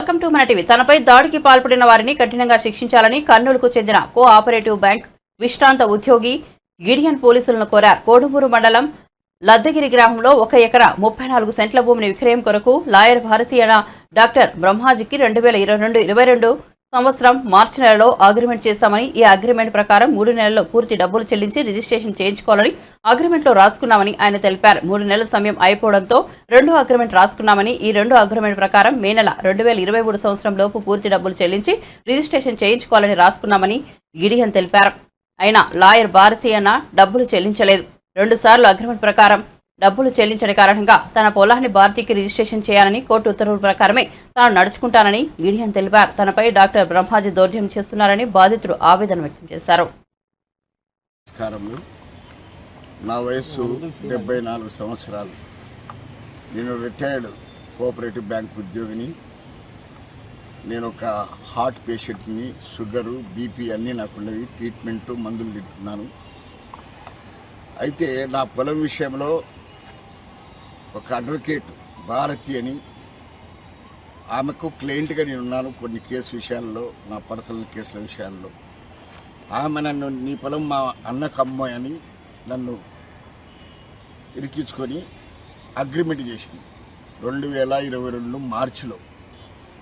Welcome to మన TV. తనపై దాడికి పాల్పడిన వారిని కఠినంగా శిక్షించాలని కర్నూలుకు చెందిన కోఆపరేటివ్ బ్యాంక్ విశ్రాంత ఉద్యోగి గిడియన్ పోలీసులను కోరారు. కోడుమూరు మండలం లద్దగిరి గ్రామంలో 1 ఎకరా 34 సెంట్ల భూమిని విక్రయం కొరకు లాయర్ భారతీయ డాక్టర్ బ్రహ్మాజీకి 2022 సంవత్సరం మార్చి నెలలో అగ్రిమెంట్ చేశామని, ఈ అగ్రిమెంట్ ప్రకారం 3 నెలల్లో పూర్తి డబ్బులు చెల్లించి రిజిస్ట్రేషన్ చేయించుకోవాలని అగ్రిమెంట్లో రాసుకున్నామని ఆయన తెలిపారు. 3 నెలల సమయం అయిపోవడంతో 2వ అగ్రిమెంట్ రాసుకున్నామని, ఈ 2వ అగ్రిమెంట్ ప్రకారం మే నెల 2023 సంవత్సరం లోపు పూర్తి డబ్బులు చెల్లించి రిజిస్ట్రేషన్ చేయించుకోవాలని రాసుకున్నామని గిడియన్ తెలిపారు. అయినా లాయర్ భారతీయ డబ్బులు చెల్లించలేదు. 2 సార్లు అగ్రిమెంట్ ప్రకారం డబ్బులు చెల్లించని కారణంగా తన పొలాన్ని భారతీయకి రిజిస్ట్రేషన్ చేయాలని కోర్టు ఉత్తర్వుల ప్రకారమే తాను నడుచుకుంటానని గిడియన్ తెలిపారు. తనపై డాక్టర్ బ్రహ్మాజీ దౌర్జన్యం చేస్తున్నారని బాధితుడు ఆవేదన వ్యక్తం చేశారు. నా వయస్సు 74 సంవత్సరాలు. నేను రిటైర్డ్ కోఆపరేటివ్ బ్యాంక్ ఉద్యోగిని. నేను ఒక హార్ట్ పేషెంట్ని. షుగరు, బీపీ అన్నీ నాకున్నవి. ట్రీట్మెంట్, మందులు తింటున్నాను. అయితే నా పొలం విషయంలో ఒక అడ్వకేట్ భారతి అని ఆమెకు క్లయింట్గా నేను ఉన్నాను. కొన్ని కేసు విషయాల్లో, నా పర్సనల్ కేసుల విషయాల్లో ఆమె నన్ను నీ పొలం మా అన్నకు అమ్మాయని నన్ను ఇరికించుకొని అగ్రిమెంట్ చేసింది. 2022 మార్చిలో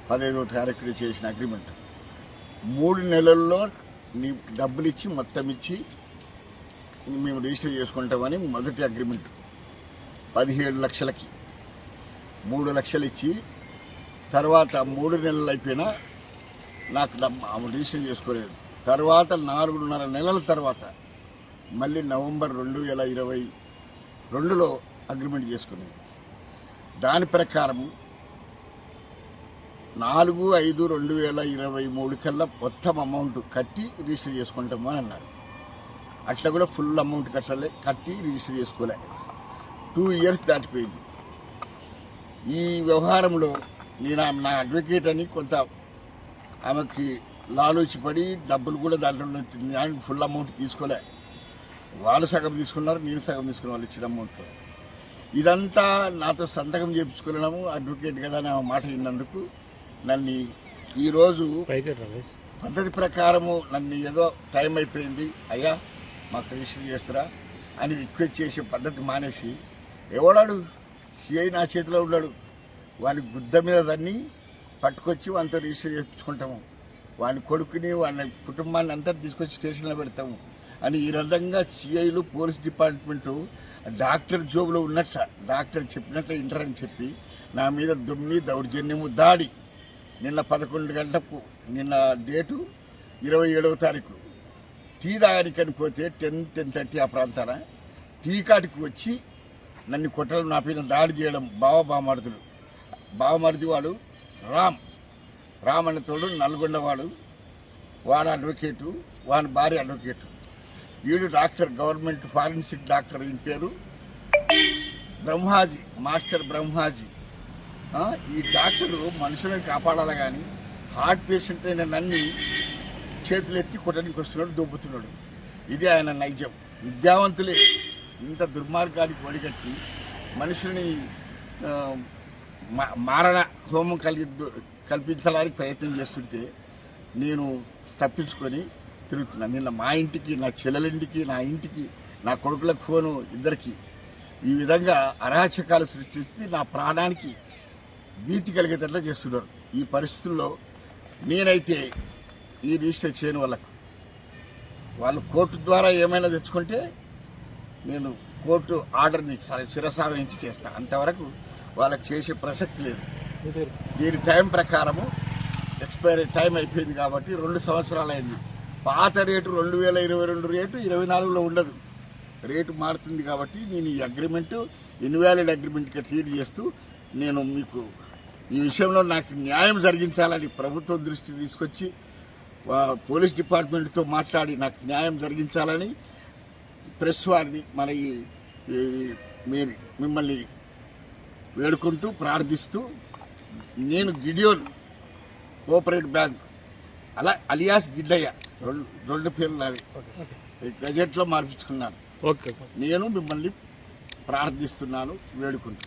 15వ తారీఖున చేసిన అగ్రిమెంట్. 3 నెలల్లో నీ డబ్బులు ఇచ్చి మొత్తం ఇచ్చి మేము రిజిస్టర్ చేసుకుంటామని మొదటి అగ్రిమెంట్ 17 లక్షలకి 3 లక్షలు ఇచ్చి, తర్వాత 3 నెలలు అయిపోయినా నాకు రిజిస్టర్ చేసుకోలేదు. తర్వాత 4.5 నెలల తర్వాత మళ్ళీ నవంబర్ 2022లో అగ్రిమెంట్ చేసుకునేది. దాని ప్రకారం 4/5/2023 కల్లా మొత్తం అమౌంట్ కట్టి రిజిస్టర్ చేసుకుంటాము అని అన్నారు. అట్లా కూడా ఫుల్ అమౌంట్ కట్టి రిజిస్టర్ చేసుకోలే. 2 ఇయర్స్ దాటిపోయింది. ఈ వ్యవహారంలో నేను నా అడ్వకేట్ అని కొంత ఆమెకి లాలోచిపడి డబ్బులు కూడా దాంట్లో ఫుల్ అమౌంట్ తీసుకోలే. వాళ్ళు సగం తీసుకున్నారు, నేను సగం తీసుకున్న వాళ్ళు ఇచ్చిన అమౌంట్లో. ఇదంతా నాతో సంతకం చేయించుకున్నాము. అడ్వకేట్ కదా నా మాట విన్నందుకు నన్ను ఈరోజు పద్ధతి ప్రకారము నన్ను ఏదో టైం అయిపోయింది అయ్యా మాకు రిజిస్టర్ చేస్తారా అని రిక్వెస్ట్ చేసే పద్ధతి మానేసి, ఎవడాడు సిఐ నా చేతిలో ఉన్నాడు, వాని గుద్ద మీద దాన్ని పట్టుకొచ్చి వానితో రిజిస్టర్ చేయించుకుంటాము, వాని కొడుకుని వాని కుటుంబాన్ని అంతా తీసుకొచ్చి స్టేషన్లో పెడతాము అని ఈ విధంగా సిఐలు, పోలీస్ డిపార్ట్మెంటు డాక్టర్ జోబులో ఉన్నట్ల, డాక్టర్ చెప్పినట్లు ఇంటారని చెప్పి నా మీద దుమ్మి, దౌర్జన్యము, దాడి. నిన్న 11 గంటలకు, నిన్న డేటు 27వ తారీఖు టీ తాగడానికి పోతే 10-10:30 ఆ ప్రాంతాన టీ కాటికి వచ్చి నన్ను కొట్టడం, నా పైన దాడి చేయడం. బావమరిది వాడు రామ్ అనే తోడు నల్గొండ వాడు అడ్వకేటు, వాని భార్య అడ్వకేటు. వీడు డాక్టర్, గవర్నమెంట్ ఫారెన్సిక్ డాక్టర్. ఈయన పేరు బ్రహ్మాజీ, మాస్టర్ బ్రహ్మాజీ. ఈ డాక్టరు మనుషులను కాపాడాలి కానీ హార్ట్ పేషెంట్ అయిన నన్ను చేతులెత్తి కొట్టడానికి వస్తున్నాడు, దొబ్బుతున్నాడు. ఇది ఆయన నైజం. విద్యావంతులే ఇంత దుర్మార్గానికి ఒడిగట్టి మనుషుల్ని మారణ హోమం కల్పించడానికి ప్రయత్నం చేస్తుంటే నేను తప్పించుకొని తిరుగుతున్నాను. నిన్న మా ఇంటికి, నా చెల్లెలింటికి, నా ఇంటికి, నా కొడుకులకు ఫోను, ఇద్దరికి ఈ విధంగా అరాచకాలు సృష్టిస్తే నా ప్రాణానికి భీతి కలిగేటట్లా చేస్తున్నారు. ఈ పరిస్థితుల్లో నేనైతే ఈ రిజిస్టర్ చేయని వాళ్ళు కోర్టు ద్వారా ఏమైనా తెచ్చుకుంటే నేను కోర్టు ఆర్డర్ని శిరసావహించి చేస్తాను. అంతవరకు వాళ్ళకి చేసే ప్రసక్తి లేదు. దీని టైం ప్రకారము ఎక్స్పైరీ టైం అయిపోయింది కాబట్టి 2 సంవత్సరాలు అయింది. పాత రేటు 2022 రేటు 24లో ఉండదు, రేటు మారుతుంది. కాబట్టి నేను ఈ అగ్రిమెంటు ఇన్వాలిడ్ అగ్రిమెంట్గా ట్రీట్ చేస్తూ నేను మీకు ఈ విషయంలో నాకు న్యాయం జరిగించాలని ప్రభుత్వం దృష్టి తీసుకొచ్చి పోలీస్ డిపార్ట్మెంట్తో మాట్లాడి నాకు న్యాయం జరిగించాలని ప్రెస్ వారిని మిమ్మల్ని వేడుకుంటూ ప్రార్థిస్తూ, నేను Gideon cooperative bank alias Giddaiah, 2 పేర్లు నావి గజెట్లో మార్పించుకున్నాను. నేను మిమ్మల్ని ప్రార్థిస్తున్నాను, వేడుకుంటున్నాను.